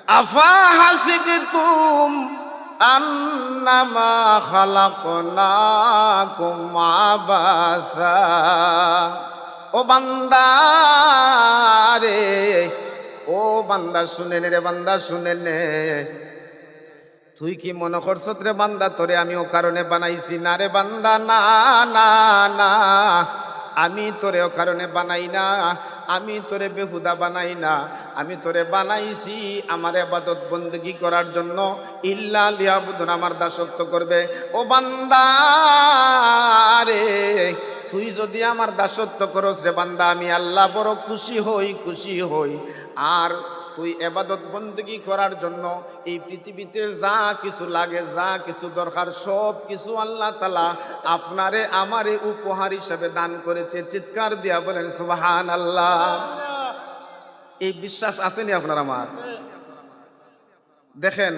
আফা হাসিবতুম আন্নামা খালাকনাকুম আবাসা। ও বান্দা রে, ও বান্দা শুনে নে রে, বান্দা শুনে নে। তুই কি মনে করছ রে বান্দা তোরে আমি ও কারণে বানাইছি? না রে বান্দা, না না না, আমি তোরে ও কারণে বানাই না, আমি তোরে বেহুদা বানাই না। আমি তোরে বানাইছি আমার ইবাদত বندگی করার জন্য। ইল্লা লিয়াবুদুন, আমার দাসত্ব করবে। ও বান্দা রে, তুই যদি আমার দাসত্ব করস রে বান্দা, আমি আল্লাহ বড় খুশি হই, খুশি হই। আর তুই ইবাদত বندگی করার জন্য এই পৃথিবীতে যা কিছু লাগে, যা কিছু দরকার, সব কিছু আল্লাহ তাআলা আপনারে আমারে উপহার হিসেবে দান করেছে। চিৎকার দিয়া বলেন সুবহানাল্লাহ। এই বিশ্বাস আসেনি আপনার আমার? দেখেন,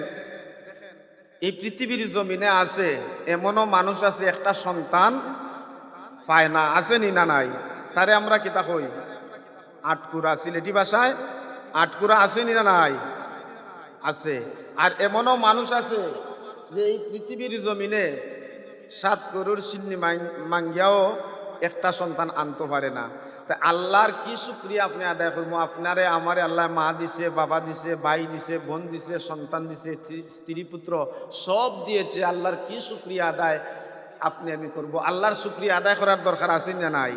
এই পৃথিবীর জমিনে আছে এমনও মানুষ আছে একটা সন্তান পায় না, আসেনি না নাই? তারে আমরা কিতা কই? আটকুরা, সিলেটি ভাষায় আটকুরা, আসেনি না নাই? আছে। আর এমনও মানুষ আছে যে এই পৃথিবীর জমিনে 7 করোড় সিন্নি মাঙ্গিয়াও একটা সন্তান আনতে পারে না। তা আল্লাহর কি শুকরিয়া আপনি আদায় করবো? আপনারে আমারে আল্লাহ মা দিছে, বাবা দিছে, ভাই দিছে, বোন দিছে, সন্তান দিছে, স্ত্রী পুত্র সব দিয়েছে। আল্লাহর কি শুকরিয়া আদায় আপনি আমি করব? আল্লাহর শুকরিয়া আদায় করার দরকার আছে না নাই?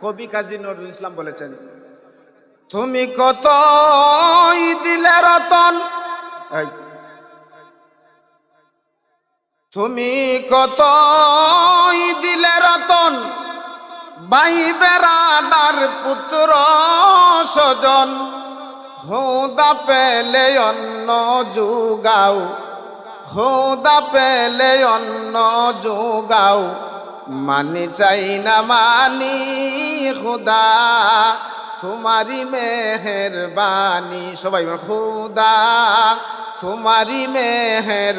কবি কাজী নজরুল ইসলাম বলেছেন, তুমি কতই দিলে রতন, তুমি কতই দিলে রতন, ভাই বেরাদার পুত্র স্বজন, খোদা পেলে অন্ন যোগাও, খোদা পেলে অন্ন যোগাও, মানি চাই না মানি খোদা তোমারি মেহেরবানি। সবাই খোদা তোমারি মেহের।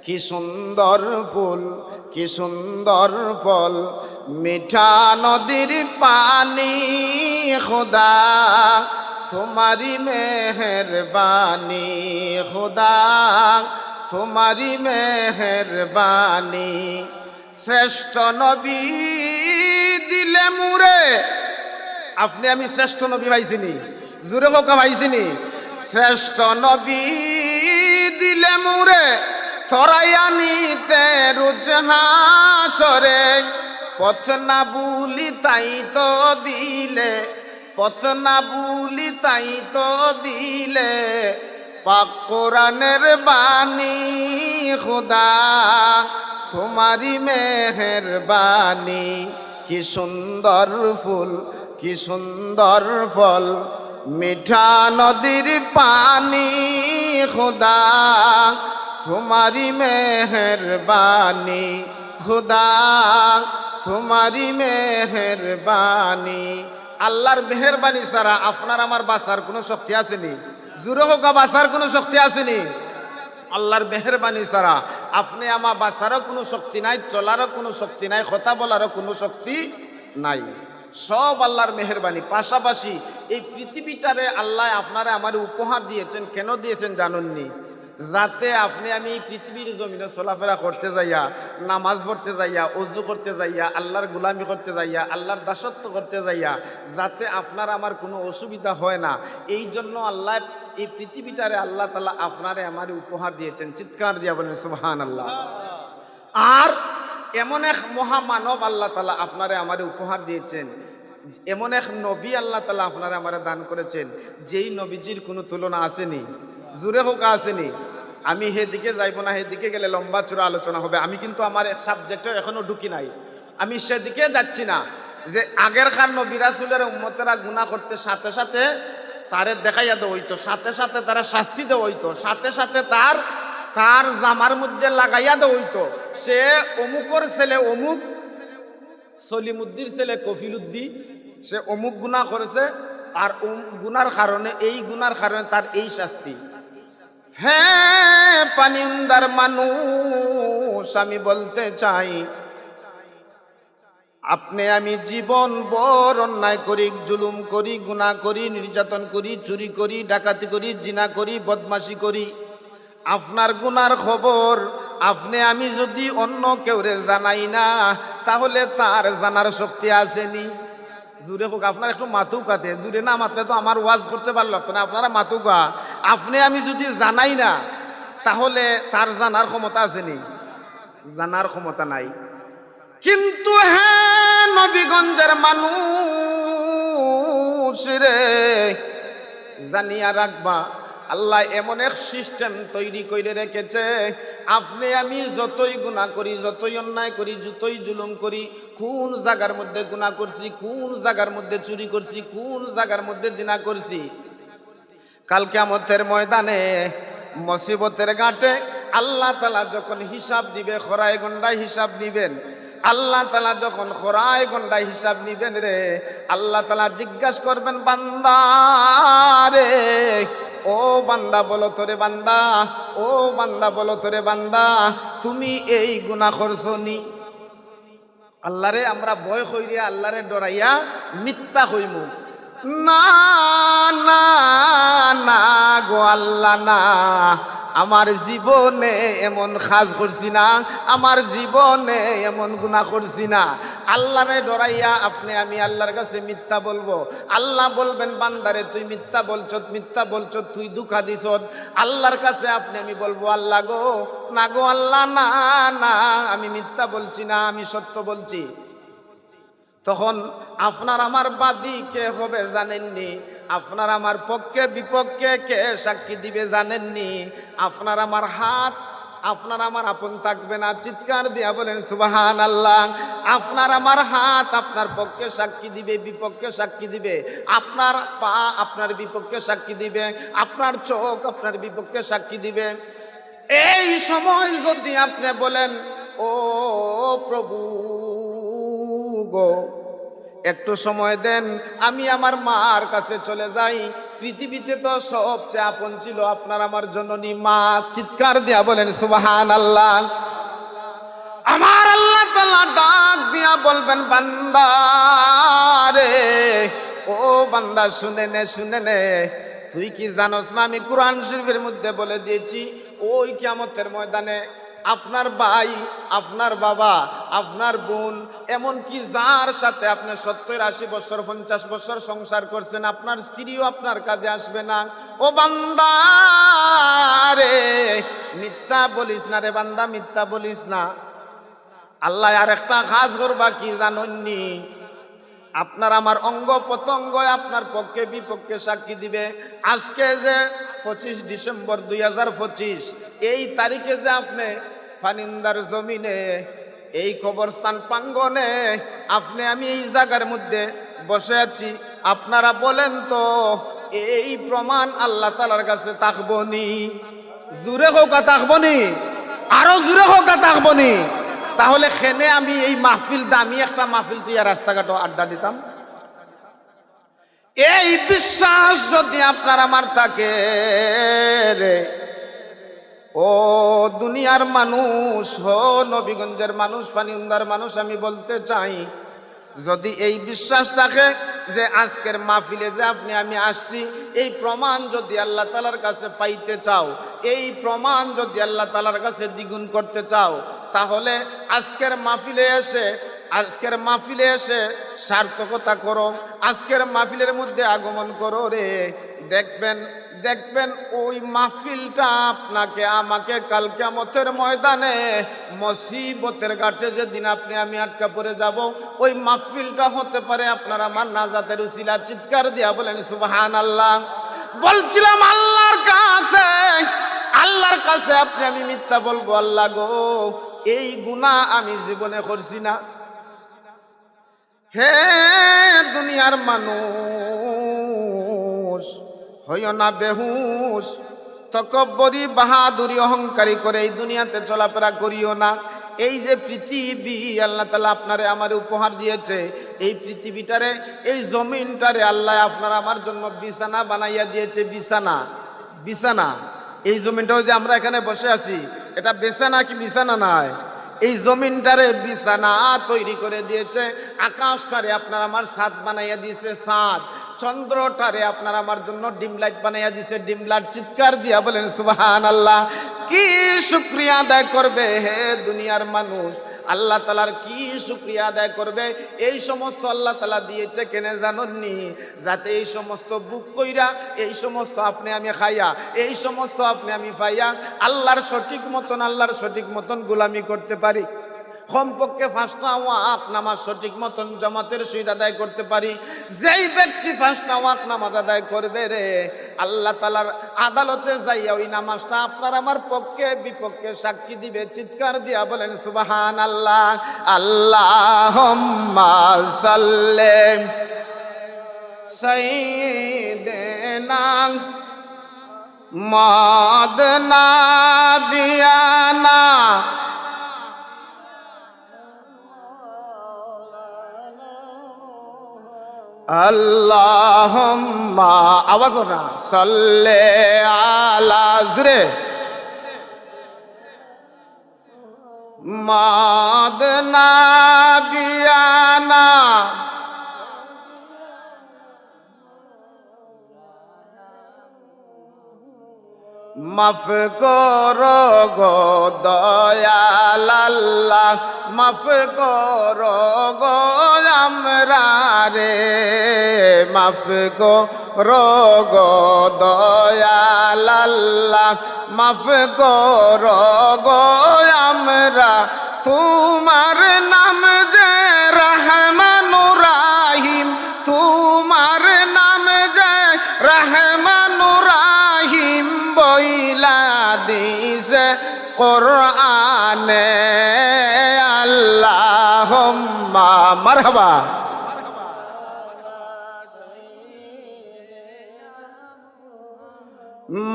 কি সুন্দর ফুল, কি সুন্দর ফল, মিঠা নদীর পানি, খোদা তোমারি মেহেরবানি, খোদা তোমারি মেহেরবানি। শ্রেষ্ঠ নবী দিলে মুরে, আপনি আমি শ্রেষ্ঠ নবী পাইছিনি? জোরে কোকা পাইছিনি? শ্রেষ্ঠ নবী দিলে মুরে, তরাইয়া নিতে রোজ হাসরে, পথ না বুলি তাই তো দিলে, পথ না বুলি তাই তো দিলে, পাক কোরআনের বাণী, খোদা তোমারি মেহেরবানি। কি সুন্দর ফুল, কি সুন্দর ফল, মিঠা নদীর পানি, খোদা তোমারি মেহেরবানি, খোদা তোমারি মেহেরবানি। আল্লাহর মেহেরবানি ছাড়া আপনার আমার বাঁচার কোনো শক্তি আসেনি? জোরে হোক, বাঁচার কোনো শক্তি আসেনি? আল্লাহর মেহেরবানি ছাড়া আপনি আমার বাঁচারও কোনো শক্তি নাই, চলারও কোনো শক্তি নাই, কথা বলারও কোনো শক্তি নাই। সব আল্লাহর মেহেরবানি। পাশাপাশি এই পৃথিবীটারে আল্লাহ আপনারে আমার উপহার দিয়েছেন। কেন দিয়েছেন জানেননি? যাতে আপনি আমি এই পৃথিবীর জমিনে চলাফেরা করতে যাইয়া, নামাজ পড়তে যাইয়া, ওযু করতে যাইয়া, আল্লাহর গোলামি করতে যাইয়া, আল্লাহর দাসত্ব করতে যাইয়া, যাতে আপনার আমার কোনো অসুবিধা হয় না, এই জন্য আল্লাহ এই পৃথিবীটারে আল্লাহ তাআলা আপনারে আমার উপহার দিয়েছেন। চিৎকার দিয়া বলেন সুবহানাল্লাহ। আর এমন এক মহামানব আল্লাহ তাআলা আপনারে আমারে উপহার দিয়েছেন, এমন এক নবী আল্লাহ তাআলা আপনারে আমারে দান করেছেন, যেই নবীজির কোনো তুলনা আসেনি। জোরে হোক আসেনি? আমি সেদিকে যাইব না, সেদিকে গেলে লম্বা চূড়া আলোচনা হবে। আমি কিন্তু আমার সাবজেক্টে এখনো ঢুকি নাই, আমি সেদিকে যাচ্ছি না। যে আগের খান নবী রাসূলের উম্মতেরা গুনাহ করতে সাথে সাথে তারে দেখাইয়া দেওয়া হইতো, সাথে সাথে তারা শাস্তি দেওয়া হইতো, সাথে সাথে তার তার জামার মধ্যে লাগাইয়া দেওয়া হইতো। সে অমুকর ছেলে অমুক, সলিমুদ্দির ছেলে কফিলুদ্দি, সে অমুক গুনাহ করেছে, আর গুনার কারণে, এই গুনার কারণে তার এই শাস্তি। হ্যাঁ পানিন্দার মানুষ আমি বলতে চাই, আপনি আমি জীবন ভর অন্যায় করি, জুলুম করি, গুনাহ করি, নির্যাতন করি, চুরি করি, ডাকাতি করি, জিনা করি, বদমাশি করি। আপনার গুনার খবর আপনি আমি যদি অন্য কেউরে জানাই না, তাহলে তার জানার শক্তি আসেনি। জুড়ে হোক, আপনার একটু মাতুকাতে, জুড়ে না মাতলে তো আমার ওয়াজ করতে পারলো না। আপনারা মাতুকা, আপনি আমি যদি জানাই না, তাহলে তার জানার ক্ষমতা আসেনি? জানার ক্ষমতা নাই। কিন্তু হ্যাঁ, নবীগঞ্জের মানুষ রে, জানিয়া রাখবা, আল্লাহ এমন এক সিস্টেম তৈরি করে রেখেছে, আপনি আমি যতই গুনাহ করি, যতই অন্যায় করি, যতই জুলুম করি, কোন জায়গার মধ্যে গুনাহ করছি, কোন জায়গার মধ্যে চুরি করছি, কোন জায়গার মধ্যে জিনা করছি, কাল কিয়ামতের ময়দানে মুসিবতের ঘাটে আল্লাহ তাআলা যখন হিসাব দিবে, খরায় গন্ডায় হিসাব নিবেন। আল্লাহ তাআলা যখন খরায় গন্ডায় হিসাব নিবেন রে, আল্লাহ তাআলা জিজ্ঞাসা করবেন, বান্দা রে, ও বান্দা বলো তোরে বান্দা, ও বান্দা বলো তোরে বান্দা, তুমি এই গুনাহ করছনি? আল্লাহরে আমরা ভয় কইরিয়া, আল্লাহরে ডরাইয়া মিথ্যা কইমু? না না না গো আল্লাহ, না, আমার জীবনে এমন কাজ করছি না, আমার জীবনে এমন গুনাহ করছি না। আল্লাহরে ডরাইয়া আপনি আমি আল্লাহর কাছে মিথ্যা বলবো। আল্লাহ বলবেন, বান্দারে তুই মিথ্যা বলছ, মিথ্যা বলছ, তুই ধোঁকা দিছ। আল্লাহর কাছে আপনি আমি বলবো, আল্লাহ গো, না গো আল্লাহ, না না, আমি মিথ্যা বলছি না, আমি সত্য বলছি। তখন আপনার আমার বাদী কে হবে জানেননি? আপনার আমার পক্ষে বিপক্ষে কে সাক্ষী দিবে জানেননি? আপনার আমার হাত আপনার আমার আপন থাকবে না। চিৎকার দিয়া বলেন সুবহানাল্লাহ। আপনার আমার হাত আপনার পক্ষে সাক্ষী দিবে, বিপক্ষে সাক্ষী দিবে। আপনার পা আপনার বিপক্ষে সাক্ষী দিবে, আপনার চোখ আপনার বিপক্ষে সাক্ষী দিবে। এই সময় যদি আপনি বলেন, ও প্রভু গো, একটু সময় দেন, আমি আমার মার কাছে চলে যাই। পৃথিবীতে তো সবচেয়ে আপন ছিল আপনার আমার জননী মা। চিৎকার দিয়া বলেন সুবহানাল্লাহ। আমার আল্লাহ তাআলা ডাক দিয়া বলবেন, বান্দা রে, ও বান্দা শুনে নে, শুনে নে, তুই কি জানোস না আমি কোরআন শরীফের মধ্যে বলে দিয়েছি, ওই কিয়ামতের ময়দানে আপনার ভাই, আপনার বাবা, আপনার বোন, এমনকি যার সাথে আপনি 70-80 বছর 50 বছর সংসার করছেন, আপনার স্ত্রীও আপনার কাজে আসবে না। ও বান্দা রে, মিথ্যা বলিস না রে বান্দা, মিথ্যা বলিস না। আল্লাহ আর একটা কাজ করবা কি জানেননি? আপনার আমার অঙ্গ প্রত্যঙ্গ আপনার পক্ষে বিপক্ষে সাক্ষী দিবে। আজকে যে 25 ডিসেম্বর 2025, এই তারিখে যে আপনি ফানিন্দার জমিনে, এই কবরস্থান প্রাঙ্গনে আপনি আমি এই জায়গার মধ্যে বসে আছি, আপনারা বলেন তো, এই প্রমাণ আল্লাহ তাআলার কাছে থাকবনি? জুরে হোক থাকবনি, আরো জুরে হোক থাকবনি। তাহলে খেনে আমি এই মাহফিল, দামি একটা মাহফিল তুইয়া রাস্তাঘাটে আড্ডা দিতাম। এই বিশ্বাস যদি আপনার আমার থাকে রে, ও দুনিয়ার মানুষ, হো নবীগঞ্জের মানুষ, পানিউন্দার মানুষ, আমি বলতে চাই, যদি এই বিশ্বাস থাকে যে আজকের মাহফিলে যে আপনি আমি আসছি, এই প্রমাণ যদি আল্লাহ তাআলার কাছে পাইতে চাও, এই প্রমাণ যদি আল্লাহ তাআলার কাছে দ্বিগুণ করতে চাও, তাহলে আজকের মাহফিলে এসে সার্থকতা করো, আজকের মাহফিলের মধ্যে আগমন করো রে। দেখবেন ওই মাহফিলটা আপনাকে আমাকে কাল কিয়ামতের ময়দানে মুসিবতের ঘাটে যেদিন আপনি আমি আটকা পড়ে যাব, ওই মাহফিলটা হতে পারে আপনার আমার নাজাতের উসিলা। চিৎকার দিয়া বলেন সুবহানাল্লাহ। বলছিলাম আল্লাহর কাছে আপনি আমি মিথ্যা বলবো, আল্লাহ গো, এই গুনাহ আমি জীবনে করছি না। হে দুনিয়ার মানুষ, হইও না বেহুশ, তকব্বরি বাহাদুরি অহংকারী করে এই দুনিয়াতে চলাফেরা করিও না। এই যে পৃথিবী আল্লাহ তাআলা আপনারে আমারে উপহার দিয়েছে, এই পৃথিবীটারে, এই জমিনটারে আল্লাহ আপনার আমার জন্য বিছানা বানাইয়া দিয়েছে। বিছানা। এই জমিনটা যে আমরা এখানে বসে আছি, এটা বিছানা কি বিছানা নয়? এই জমিনটারে বিছানা তৈরি করে দিয়েছে, আকাশটারে আপনার আমার ছাদ বানাইয়া দিয়েছে ছাদ, চন্দ্রটারে আপনার আমার জন্য ডিম লাইট বানাইয়া দিয়েছে ডিম লাইট। চিৎকার দিয়া বলেন সুবহানাল্লাহ। কি শুকরিয়া আদায় করবে হে দুনিয়ার মানুষ, আল্লাহ তালার কি শুকরিয়া আদায় করবে। এই সমস্ত আল্লাহ তালা দিয়েছে কেনে জানননি, যাতে এই সমস্ত বুক কইরা, এই সমস্ত আপনি আমি খাইয়া, এই সমস্ত আপনি আমি পাইয়া আল্লাহর সঠিক মতন গোলামি করতে পারি। কমপক্ষে 5টা ওয়াক্ত নামাজ সঠিক মতন জামাতের সহিত আদায় করতে পারি। যেই ব্যক্তি 5টা ওয়াক্ত নামাজ আদায় করবে রে, আল্লাহ তাআলার আদালতে যাইয়া ওই নামাজটা আপনার আমার পক্ষে বিপক্ষে সাক্ষী দিবে। চিৎকার দিয়া বলেন সুবহানাল্লাহ। আল্লাহুম্মা সাল্লি সাইয়্যিদিনা মুহাম্মদ নাবিয়ানা আল্লাহুম্মা আওয়াজ না সাল্লি আলা জুরে মুহাম্মদ নাবিয়ানা মাফ করো গো দয়াল আল্লাহ, মাফ করো গো আমরা রে, মাফ করো গো দয়াল আল্লাহ, মাফ করো গো আমরা। তোমার নাম যে রহমানুর রাহিম, তোমার নাম যে রহমানুর রাহিম বইলা দিছে কোরআনে। আল্লাহুম্মা মারহাবা।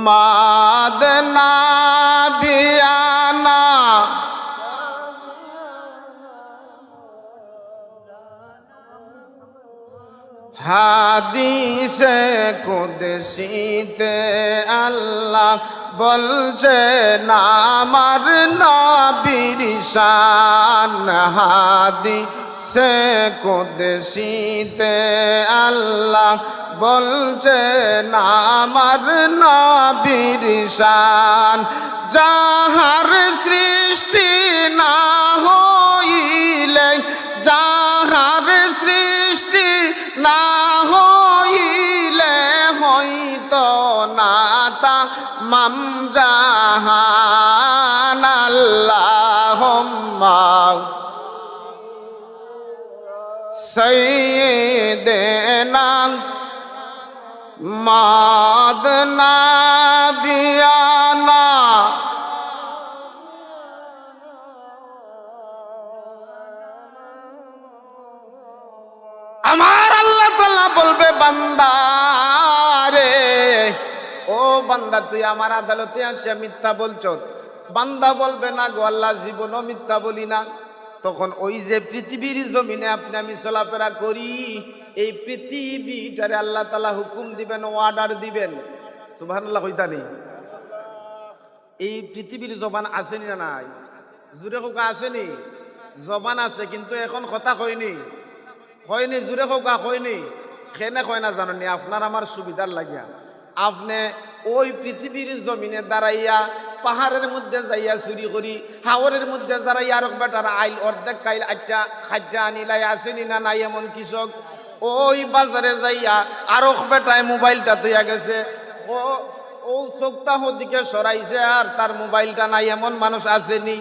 মুহাম্মদ নাবিয়ানা হাদিসে কুদসিতে আল্লাহ বলছেন আমার নবীর শান। হাদিসে কুদসিতে আল্লাহ বলছেন আমার নবীর শান। যাহার সৃষ্টি না হইলে, যাহার সৃষ্টি না হইলে হইতো না তা মাম জাহান। আল্লাহুম্মা সাইয়্যিদিনা মুহাম্মদ নাবিয়ানা আমার আল্লাহ তাআলা বলবে বান্দা রে, ও বান্দা তুই আমার আদালতে আসিয়া মিথ্যা বলছস। বান্দা বলবে না গো আল্লাহ, জীবনও মিথ্যা বলি না। তখন ওই যে পৃথিবীর জমিনে আপনি আমি চলাফেরা করি, এই পৃথিবীটারে আল্লাহ তাআলা হুকুম দিবেন, অর্ডার দিবেন। সুবহানাল্লাহ কইতানি। এই পৃথিবীর জবান আসেনি না নাই? জুড়ে কোকা আসেনি? জবান আছে কিন্তু এখন কথা কইনি, হয়নি। জুড়ে কোকা হয়নি, খেনে কয় না জানেনি? আপনার আমার সুবিধার লাগিয়া আপনি ওই পৃথিবীর জমিনে দাঁড়াইয়া পাহাড়ের মধ্যে যাইয়া চুরি করি, হাওরের মধ্যে দাঁড়াইয়া আর বেটার আইল অর্ধেক কাইল আটটা খাদ্যা আনিলাই আসেনি না নাই? এমন কৃষক ওই বাজারে যাইয়া আরো বেটায় মোবাইলটা তুইয়া গেছে, ও চোখটা ওদিকে সরাইছে আর তার মোবাইলটা নাই, এমন মানুষ আসেনি?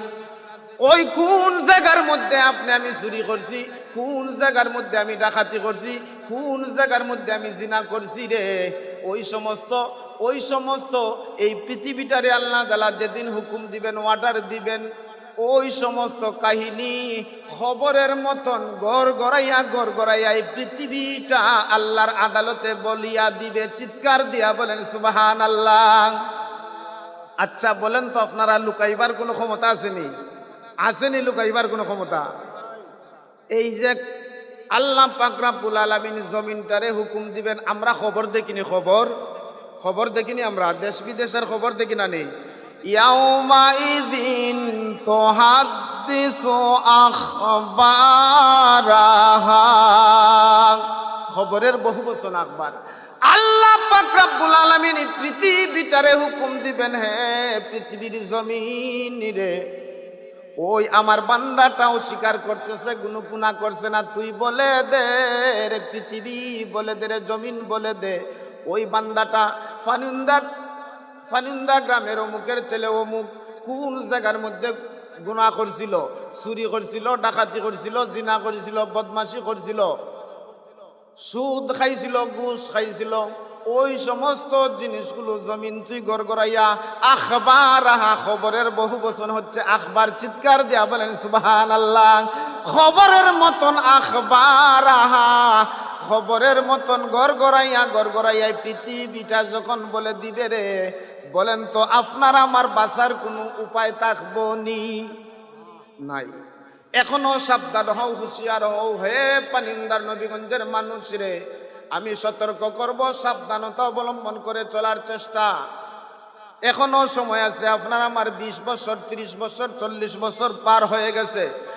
ওই কোন জায়গার মধ্যে আপনি আমি চুরি করছি, কোন জায়গার মধ্যে আমি ডাকাতি করছি, কোন জায়গার মধ্যে আমি জিনা করছি রে, ওই সমস্ত এই পৃথিবীটারে আল্লাহ তাআলা যেদিন হুকুম দিবেন, অর্ডার দিবেন, ওই সমস্ত কাহিনী খবরের মতন গড় গড়াইয়া এই পৃথিবীটা আল্লাহর আদালতে বলিয়া দিবে। চিৎকার দিয়া বলেন সুবহানাল্লাহ। আচ্ছা বলেন তো, আপনারা লুকাইবার কোনো ক্ষমতা আসেনি? আসেনি লুকাইবার কোনো ক্ষমতা? এই যে আল্লাহ পাক রব্বুল আলামিন জমিনটারে হুকুম দিবেন, আমরা খবর দেখিনি? খবর দেখিনি? আমরা দেশ বিদেশের খবর দেখি না? নেই। ইয়াউমা ইযিন তুহাদ্দিসু তুহাদ্দিসু আখবারাহা, খবরের বহু বচন আখবার। আল্লাহ পাক রব্বুল আলামিন পৃথিবীটারে হুকুম দিবেন, হে পৃথিবীর জমিন রে, ওই আমার বান্দাটাও স্বীকার করতেছে, গুনাহ করছে না, তুই বলে দে রে পৃথিবী, বলে দে রে জমিন, বলে দে ওই বান্দাটা ফানুন্দা গ্রামের অমুকের ছেলে অমুক কোন জায়গার মধ্যে গুনাহ করছিল, চুরি করছিল, ডাকাতি করছিল, জিনা করছিল, বদমাশি করছিল, সুদ খাইছিল, ঘুষ খাইছিল, ওই সমস্ত জিনিসগুলো জমিন তুই গড়গড়াইয়া আখবার আহা, খবরের বহু বচন হচ্ছে আখবার। চিৎকার দিয়া বলেন সুবহানাল্লাহ। খবরের মতন আখবার আহা, খবরের মতন গড়গড়াইয়া পৃথিবীটা যখন বলে দিবে রে, বলেন তো আপনার আমার বাঁচার কোনো উপায় থাকবো নি? নাই। এখনো সাবধান হও, হুঁশিয়ার হও, হে পানিন্দার নবীগঞ্জের মানুষ রে, আমি সতর্ক করব, সাবধানতা অবলম্বন করে চলার চেষ্টা। এখনো সময় আছে, আপনার আমার 20 বছর, 30 বছর, 40 বছর পার হয়ে গেছে।